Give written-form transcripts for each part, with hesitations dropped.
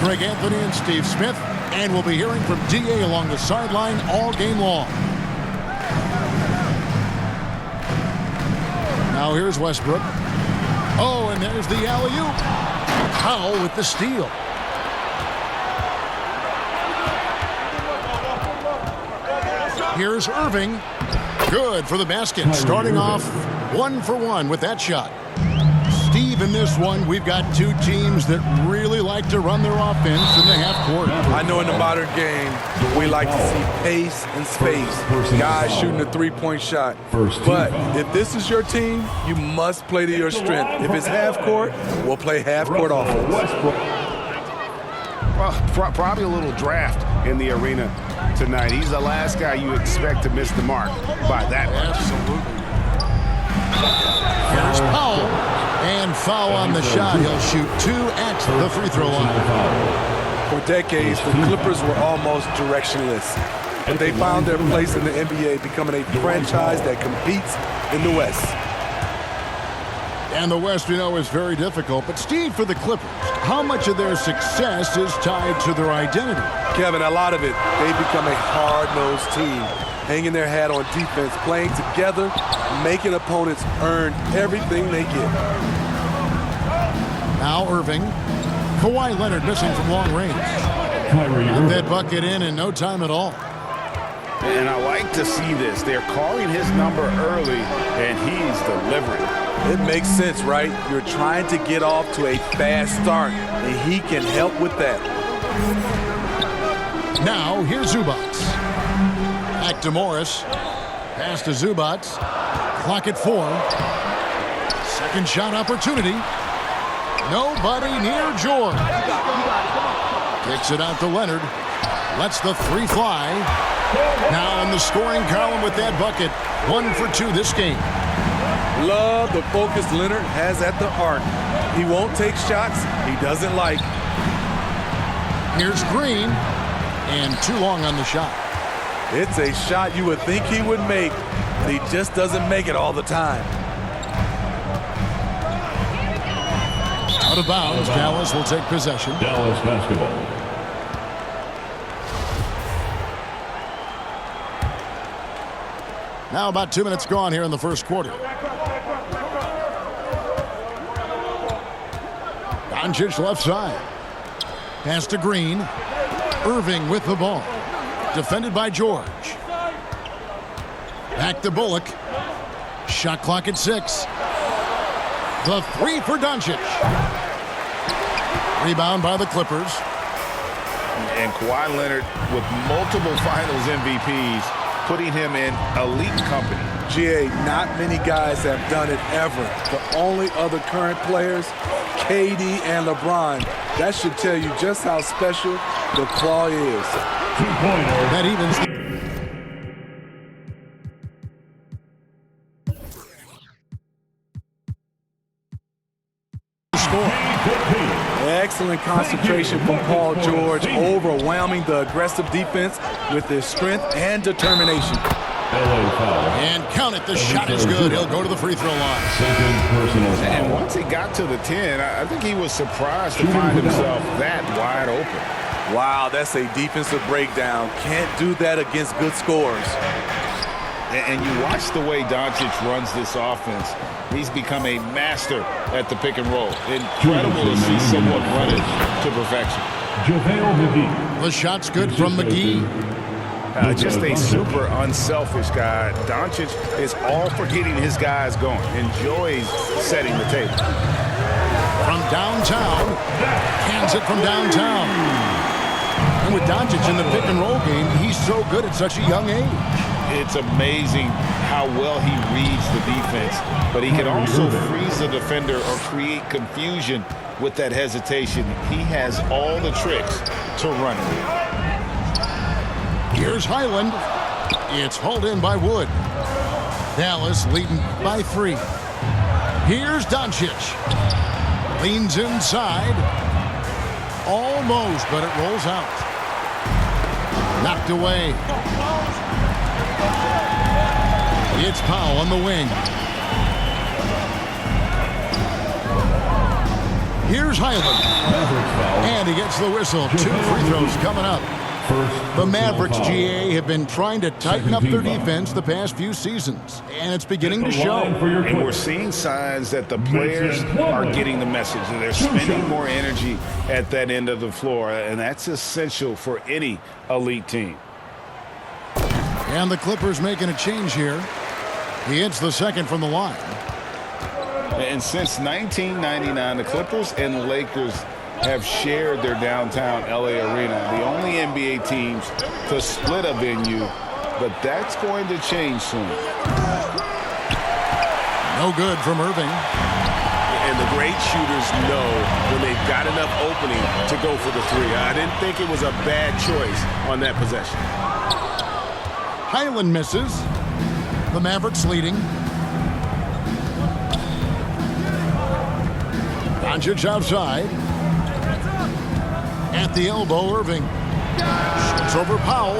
Greg Anthony and Steve Smith, and we'll be hearing from D.A. along the sideline all game long. Now here's Westbrook. Oh, and there's the alley-oop. Powell with the steal. Here's Irving. Good for the basket. Starting off 1 for 1 with that shot. Steve, in this one, we've got two teams that really like to run their offense in the half court. I know in the modern game, we like to see pace and space. Guys shooting a three-point shot. But if this is your team, you must play to your strength. If it's half court, we'll play half court offense. Well, probably a little draft in the arena tonight. He's the last guy you expect to miss the mark by that much. Absolutely. Here's Powell. And foul on the shot. He'll shoot 2 at the free throw line. For decades, the Clippers were almost directionless. But they found their place in the NBA, becoming a franchise that competes in the West. And the West, we know, is very difficult. But, Steve, for the Clippers, how much of their success is tied to their identity? Kevin, a lot of it. They've become a hard-nosed team, hanging their hat on defense, playing together, making opponents earn everything they get. Now Irving. Kawhi Leonard missing from long range. Put that bucket in no time at all. And I like to see this. They're calling his number early, and he's delivering. It makes sense, right? You're trying to get off to a fast start, and he can help with that. Now, here's Zubac. Back to Morris. Pass to Zubac. Clock at 4. Second shot opportunity. Nobody near George. Kicks it out to Leonard. Lets the 3 fly. Now in the scoring column with that bucket. 1 for 2 this game. Love the focus Leonard has at the arc. He won't take shots he doesn't like. Here's Green. And too long on the shot. It's a shot you would think he would make, but he just doesn't make it all the time. Out of bounds, Dallas will take possession. Dallas basketball. Now about 2 minutes gone here in the first quarter. Doncic left side. Pass to Green. Irving with the ball. Defended by George. Back to Bullock. Shot clock at 6. The 3 for Doncic. Rebound by the Clippers. And Kawhi Leonard with multiple finals MVPs, putting him in elite company. GA, not many guys have done it ever. The only other current players, KD and LeBron. That should tell you just how special the Claw is. That evens. Excellent concentration from Paul George, overwhelming the aggressive defense with his strength and determination. And count it, the shot is good. He'll go to the free throw line. And once he got to the 10, I think he was surprised to find himself that wide open. Wow, that's a defensive breakdown. Can't do that against good scorers. And you watch the way Doncic runs this offense. He's become a master at the pick and roll. Incredible to see someone run it to perfection. The shot's good from McGee. Just a super unselfish guy. Doncic is all for getting his guys going. Enjoys setting the table. From downtown. Hands it from downtown. And with Doncic in the pick and roll game, he's so good at such a young age. It's amazing how well he reads the defense, but he can also freeze the defender or create confusion with that hesitation. He has all the tricks to run it. Here's Highland. It's hauled in by Wood. Dallas leading by 3. Here's Doncic. Leans inside. Almost, but it rolls out. Knocked away. It's Powell on the wing. Here's Highland. And he gets the whistle. 2 free throws coming up. The Mavericks, GA, have been trying to tighten up their defense the past few seasons, and it's beginning to show. And we're seeing signs that the players are getting the message, that they're spending more energy at that end of the floor, and that's essential for any elite team. And the Clippers making a change here. He hits the second from the line. And since 1999, the Clippers and Lakers have shared their downtown LA arena, the only NBA teams to split a venue, but that's going to change soon. No good from Irving. And the great shooters know when they've got enough opening to go for the three. I didn't think it was a bad choice on that possession. Highland misses. The Mavericks leading. Doncic outside. At the elbow, Irving. Shoots over Powell.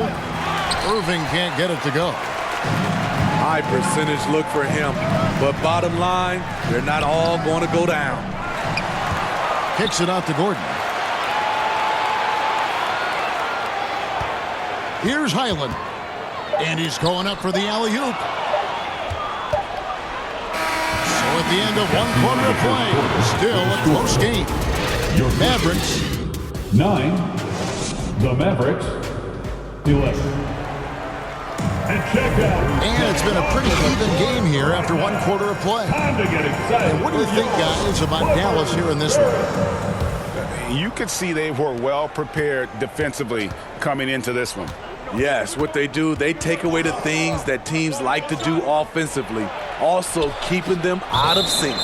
Irving can't get it to go. High percentage look for him. But bottom line, they're not all going to go down. Kicks it out to Gordon. Here's Highland. And he's going up for the alley-oop. So at the end of 1 quarter of play, still a close game. Mavericks 9, the Mavericks 11. And check out. And it's been a pretty even game here after 1 quarter of play. Time to get excited. And what do you think, guys, about Dallas here in this one? You could see they were well prepared defensively coming into this one. Yes, what they do, they take away the things that teams like to do offensively, also keeping them out of sync.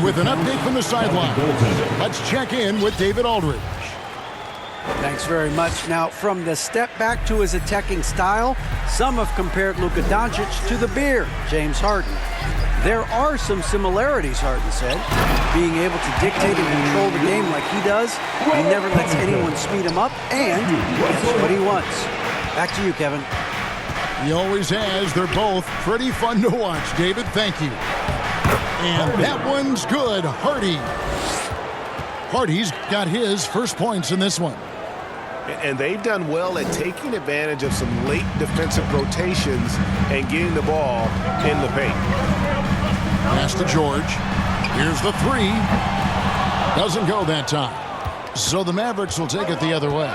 With an update from the sideline, let's check in with David Aldridge. Thanks very much. Now, from the step back to his attacking style, some have compared Luka Doncic to the Bear, James Harden. There are some similarities, Harden said. Being able to dictate and control the game like he does, he never lets anyone speed him up, and gets what he wants. Back to you, Kevin. He always has. They're both pretty fun to watch. David, thank you. And that one's good. Hardy's got his first points in this one. And they've done well at taking advantage of some late defensive rotations and getting the ball in the paint. Pass to George. Here's the three. Doesn't go that time. So the Mavericks will take it the other way.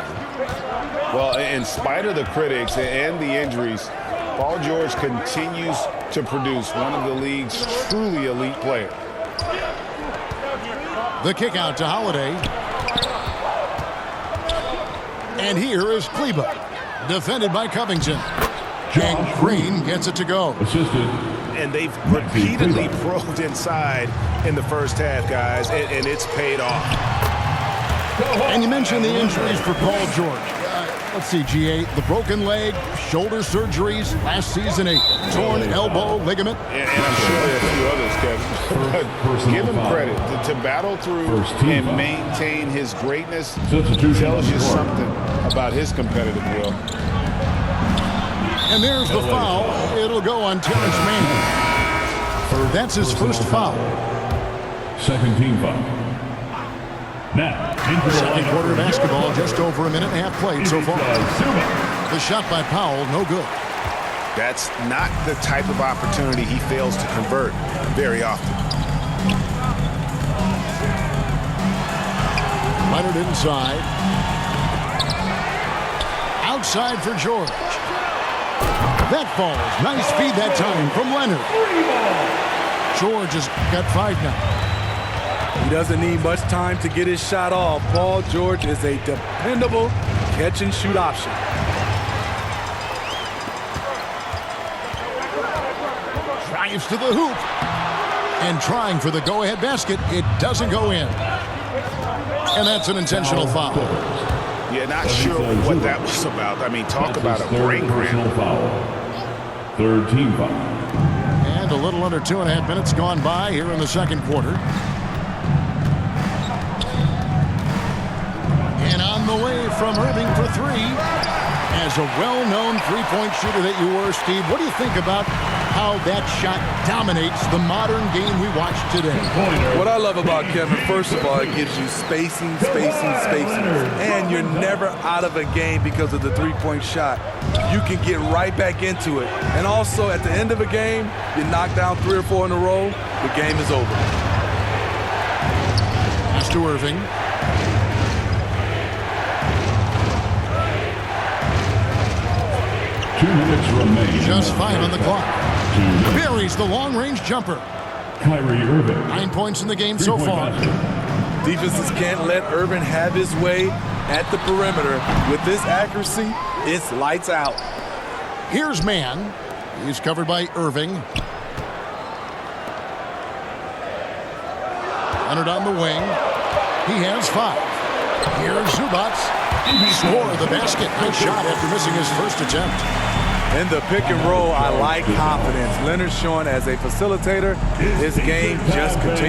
Well, in spite of the critics and the injuries, Paul George continues to produce one of the league's truly elite players. The kick out to Holiday. And here is Kleba, defended by Covington. And Green gets it to go. And they've repeatedly probed inside in the first half, guys, and it's paid off. And you mentioned the injuries for Paul George. Let's see, GA, the broken leg, shoulder surgeries, last season a torn elbow ligament. And I'm sure there are a few others, Kevin. Give him credit to battle through and maintain his greatness. Tells you something about his competitive will. And there's the foul. It'll go on Terrence Mann. That's his first foul. Second team foul. Now, Second quarter basketball, just over a minute and a half played so far. The shot by Powell, no good. That's not the type of opportunity he fails to convert very often. Leonard inside. Outside for George. That falls. Nice feed that time from Leonard. George has got 5 now. He doesn't need much time to get his shot off. Paul George is a dependable catch-and-shoot option. Drives to the hoop. And trying for the go-ahead basket. It doesn't go in. And that's an intentional foul. Yeah, not sure what that was about. I mean, talk about a brain cramp. Third team foul. And a little under 2.5 minutes gone by here in the second quarter. And on the way from Irving for 3. As a well-known three-point shooter that you were, Steve, what do you think about how that shot dominates the modern game we watch today? What I love about Kevin, first of all, it gives you spacing. And you're never out of a game because of the three-point shot. You can get right back into it. And also, at the end of a game, you knock down 3 or 4 in a row, the game is over. Pass to Irving. Just 5 on the clock. Buries the long-range jumper. Kyrie Irving. 9 points in the game so far. Defenses can't let Irving have his way at the perimeter. With this accuracy, it's lights out. Here's Mann. He's covered by Irving. Leonard on the wing. He has 5. Here's Zubac. Score the basket. Good shot after missing his first attempt. In the pick and roll, I like confidence. Leonard showing as a facilitator, his game just continues.